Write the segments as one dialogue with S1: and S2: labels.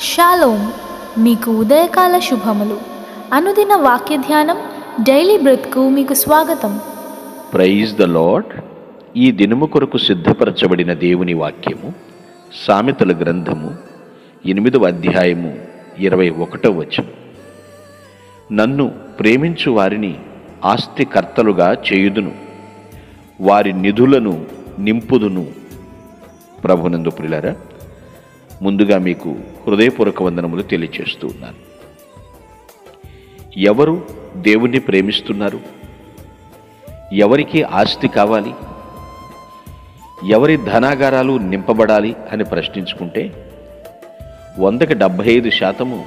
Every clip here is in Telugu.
S1: షాలోమ్, మీకు ఉదయకాల శుభములు. అనుదిన వాక్య ధ్యానం డైలీ బ్రెత్కు మీకు స్వాగతం.
S2: Praise the Lord. ఈ దినము కొరకు సిద్ధపరచబడిన దేవుని వాక్యము సామెతల గ్రంథము 8వ అధ్యాయము 21వ వచనం. నన్ను ప్రేమించు వారిని ఆస్తికర్తలుగా చేయుదును, వారి నిధులను నింపుదును. ప్రభునందు ప్రియులారా, ముందుగా మీకు హృదయపూర్వక వందనములు తెలియజేస్తూ ఉన్నాను. ఎవరు దేవుణ్ణి ప్రేమిస్తున్నారు? ఎవరికి ఆస్తి కావాలి? ఎవరి ధనాగారాలు నింపబడాలి అని ప్రశ్నించుకుంటే 100కి 75%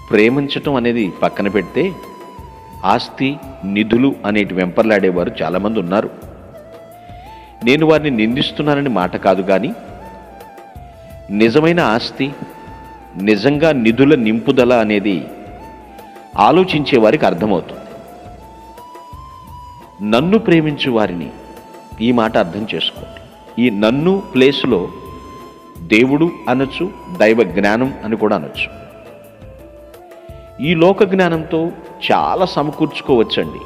S2: ప్రేమించటం అనేది పక్కన పెడితే ఆస్తి నిధులు అనేటి వెంపర్లాడేవారు చాలామంది ఉన్నారు. నేను వారిని నిందిస్తున్నానని మాట కాదు, కానీ నిజమైన ఆస్తి, నిజంగా నిధుల నింపుదల అనేది ఆలోచించే వారికి అర్థమవుతుంది. నన్ను ప్రేమించు వారిని, ఈ మాట అర్థం చేసుకోండి. ఈ నన్ను ప్లేస్లో దేవుడు అనొచ్చు, దైవ జ్ఞానం అని కూడా అనొచ్చు. ఈ లోక జ్ఞానంతో చాలా సమకూర్చుకోవచ్చండి,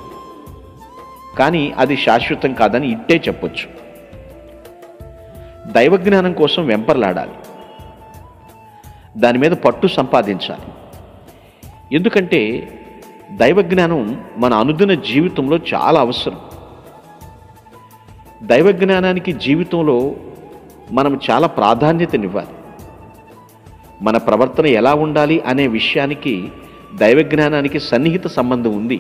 S2: కానీ అది శాశ్వతం కాదని ఇట్టే చెప్పొచ్చు. దైవ జ్ఞానం కోసం వెంపర్లాడాలి, దాని మీద పట్టు సంపాదించాలి. ఎందుకంటే దైవ జ్ఞానం మన అనుదిన జీవితంలో చాలా అవసరం. దైవ జ్ఞానానికి జీవితంలో మనం చాలా ప్రాధాన్యతనివ్వాలి. మన ప్రవర్తన ఎలా ఉండాలి అనే విషయానికి దైవ జ్ఞానానికి సన్నిహిత సంబంధం ఉంది.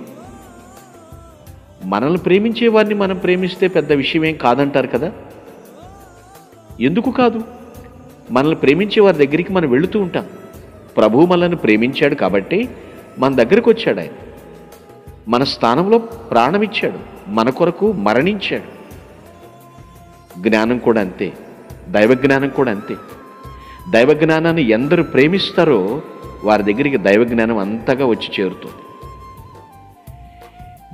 S2: మనల్ని ప్రేమించే వారిని మనం ప్రేమిస్తే పెద్ద విషయమేం కాదంటారు కదా. ఎందుకు కాదు? మనల్ని ప్రేమించే వారి దగ్గరికి మనం వెళుతూ ఉంటాం. ప్రభువు మనల్ని ప్రేమించాడు కాబట్టి మన దగ్గరికి వచ్చాడు. ఆయన మన స్థానంలో ప్రాణమిచ్చాడు, మన కొరకు మరణించాడు. జ్ఞానం కూడా అంతే, దైవ జ్ఞానం కూడా అంతే. దైవ జ్ఞానాన్ని ఎందరు ప్రేమిస్తారో వారి దగ్గరికి దైవ జ్ఞానం అంతగా వచ్చి చేరుతుంది.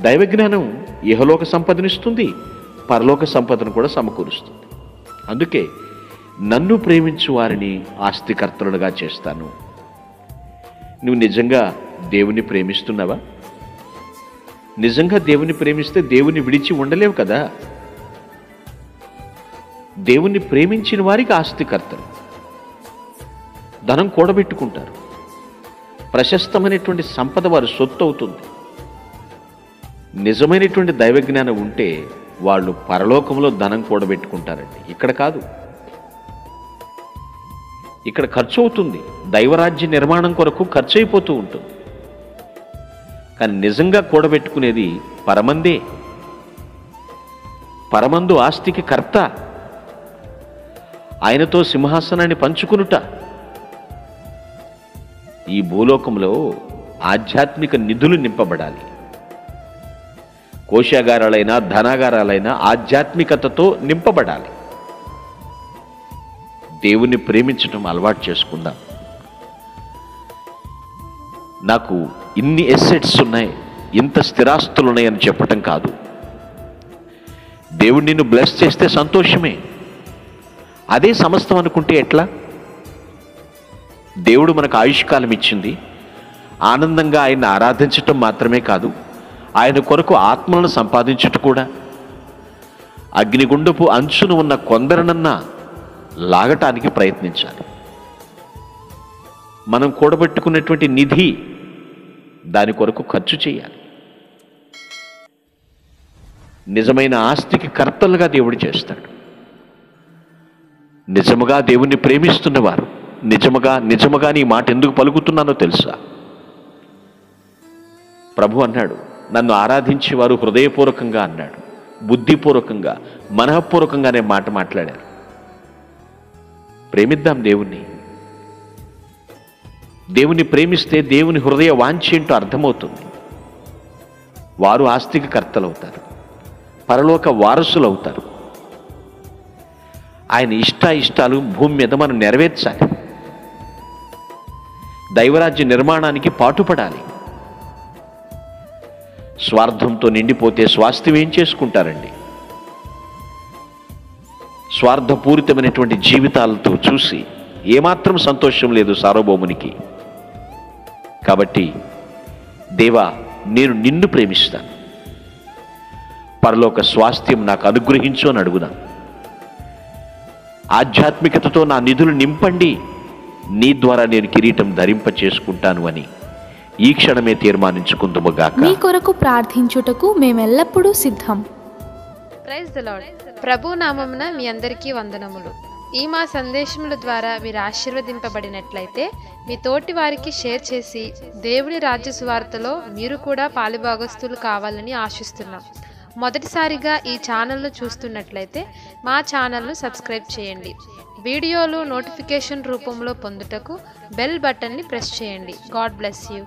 S2: దైవ జ్ఞానం ఇహలోక సంపదనిస్తుంది, పరలోక సంపదను కూడా సమకూరుస్తుంది. అందుకే నన్ను ప్రేమించు వారిని ఆస్తికర్తలుగా చేస్తాను. నువ్వు నిజంగా దేవుని ప్రేమిస్తున్నావా? నిజంగా దేవుని ప్రేమిస్తే దేవుని విడిచి ఉండలేవు కదా. దేవుణ్ణి ప్రేమించిన వారికి ఆస్తికర్తలు. ధనం కూడబెట్టుకుంటారు, ప్రశస్తమైనటువంటి సంపద వారి సొత్తు అవుతుంది. నిజమైనటువంటి దైవ జ్ఞానం ఉంటే వాళ్ళు పరలోకంలో ధనం కూడబెట్టుకుంటారండి. ఇక్కడ కాదు, ఇక్కడ ఖర్చు అవుతుంది. దైవరాజ్య నిర్మాణం కొరకు ఖర్చు అయిపోతూ ఉంటుంది. కానీ నిజంగా కూడబెట్టుకునేది పరమందే. పరమందు ఆస్తికి కర్త, ఆయనతో సింహాసనాన్ని పంచుకునుట. ఈ భూలోకంలో ఆధ్యాత్మిక నిధులు నింపబడాలి. కోశాగారాలైనా ధనాగారాలైనా ఆధ్యాత్మికతతో నింపబడాలి. దేవుణ్ణి ప్రేమించడం అలవాటు చేసుకుందాం. నాకు ఇన్ని ఎసెట్స్ ఉన్నాయి, ఇంత స్థిరాస్తులు ఉన్నాయని చెప్పటం కాదు. దేవుడు నిన్ను బ్లెస్ చేస్తే సంతోషమే. అదే సమస్తం అనుకుంటే ఎట్లా? దేవుడు మనకు ఆయుష్కాలం ఇచ్చింది. ఆనందంగా ఆయన్ని ఆరాధించటం మాత్రమే కాదు, ఆయన కొరకు ఆత్మలను సంపాదించుట కూడా. అగ్నిగుండపు అంచును ఉన్న కొందరనన్నా లాగటానికి ప్రయత్నించాలి. మనం కూడబెట్టుకున్నటువంటి నిధి, దాని కొరకు ఖర్చు చేయాలి. నిజమైన ఆస్తికి కర్తలుగా దేవుడు చేస్తాడు. నిజముగా దేవుణ్ణి ప్రేమిస్తున్నవారు, నిజముగా నీ మాట ఎందుకు పలుకుతున్నానో తెలుసా? ప్రభు అన్నాడు, నన్ను ఆరాధించేవారు హృదయపూర్వకంగా అన్నాడు, బుద్ధిపూర్వకంగా, మనఃపూర్వకంగా అనే మాట మాట్లాడారు. ప్రేమిద్దాం దేవుణ్ణి. దేవుని ప్రేమిస్తే దేవుని హృదయ వాంఛ ఏంటో అర్థమవుతుంది. వారు ఆస్తిక కర్తలవుతారు, పరలోక వారసులవుతారు. ఆయన ఇష్టాయిష్టాలు భూమి మీద మనం నెరవేర్చాలి. దైవరాజ్య నిర్మాణానికి పాటుపడాలి. స్వార్థంతో నిండిపోతే స్వాస్థ్యం ఏం చేసుకుంటారండి? స్వార్థపూరితమైనటువంటి జీవితాలతో చూసి ఏమాత్రం సంతోషం లేదు సార్వభౌమునికి. కాబట్టి దేవా, నేను నిన్ను ప్రేమిస్తాను, పరలోక స్వాస్థ్యం నాకు అనుగ్రహించు అని అడుగుదాం. ఆధ్యాత్మికతతో నా నిధులు నింపండి, నీ ద్వారా నేను కిరీటం ధరింప చేసుకుంటాను అని ఈ క్షణమే తీర్మానించుకుందుముగాక.
S1: మీ కొరకు ప్రార్థించుటకు మేమెల్లప్పుడూ సిద్ధం.
S3: Praise the lord. ప్రభు నామమున మీ అందరికీ వందనములు. ఈ మా సందేశముల ద్వారా మీరు ఆశీర్వదింపబడినట్లయితే మీ తోటి వారికి షేర్ చేసి దేవుని రాజ్య సువార్తలో మీరు కూడా పాలుభాగస్తులు కావాలని ఆశిస్తున్నాం. మొదటిసారిగా ఈ ఛానల్ను చూస్తున్నట్లయితే మా ఛానల్ను సబ్స్క్రైబ్ చేయండి. వీడియోలు నోటిఫికేషన్ రూపంలో పొందుటకు బెల్ బటన్ని ప్రెస్ చేయండి. God bless you.